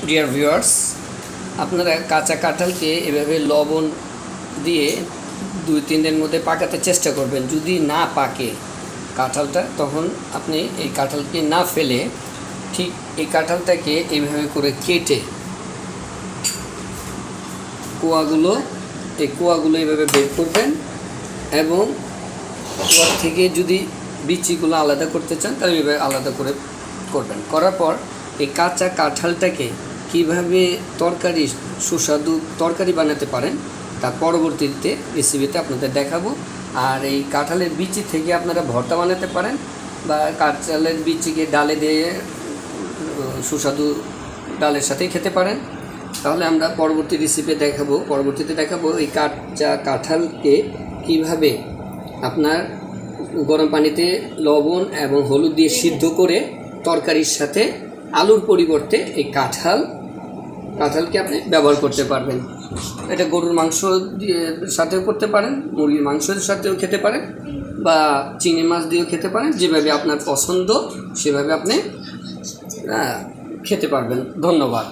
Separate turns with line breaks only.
Dear viewers, আপনারা কাঁচা কাঁঠালকে এভাবে লবণ দিয়ে 2-3 দিনের মধ্যে পাকাতে চেষ্টা করবেন। যদি না পাকে কাঁঠালটা, তখন আপনি এই কাঁঠালকে না ফেলে ঠিক এই কাঁঠালটাকে এইভাবে করে কেটে কোয়াগুলো এইভাবে বের করবেন এবং কোয়া থেকে যদি বিচিগুলো আলাদা করতে চান তাহলে এইভাবে আলাদা করে করবেন। করার পর এই কাঁচা কাঁঠালটাকে কীভাবে সুস্বাদু তরকারি বানাতে পারেন তার পরবর্তীতে রেসিপিতে আপনাদের দেখাবো। আর এই কাঁঠালের বিচি থেকে আপনারা ভর্তা বানাতে পারেন বা কাঁঠালের বিচিকে ডালে দিয়ে সুস্বাদু ডালের সাথেই খেতে পারেন। তাহলে আমরা পরবর্তীতে দেখাবো এই কাঁচা কাঁঠালকে কীভাবে আপনার গরম পানিতে লবণ এবং হলুদ দিয়ে সিদ্ধ করে তরকারির সাথে আলুর পরিবর্তে এই কাঁঠালকে আপনি ব্যবহার করতে পারবেন। এটা গরুর মাংস দিয়ে সাথেও করতে পারেন, মুরগির মাংসের সাথেও খেতে পারেন বা চিংড়ি মাছ দিয়েও খেতে পারেন। যেভাবে আপনার পছন্দ সেভাবে আপনি খেতে পারবেন। ধন্যবাদ।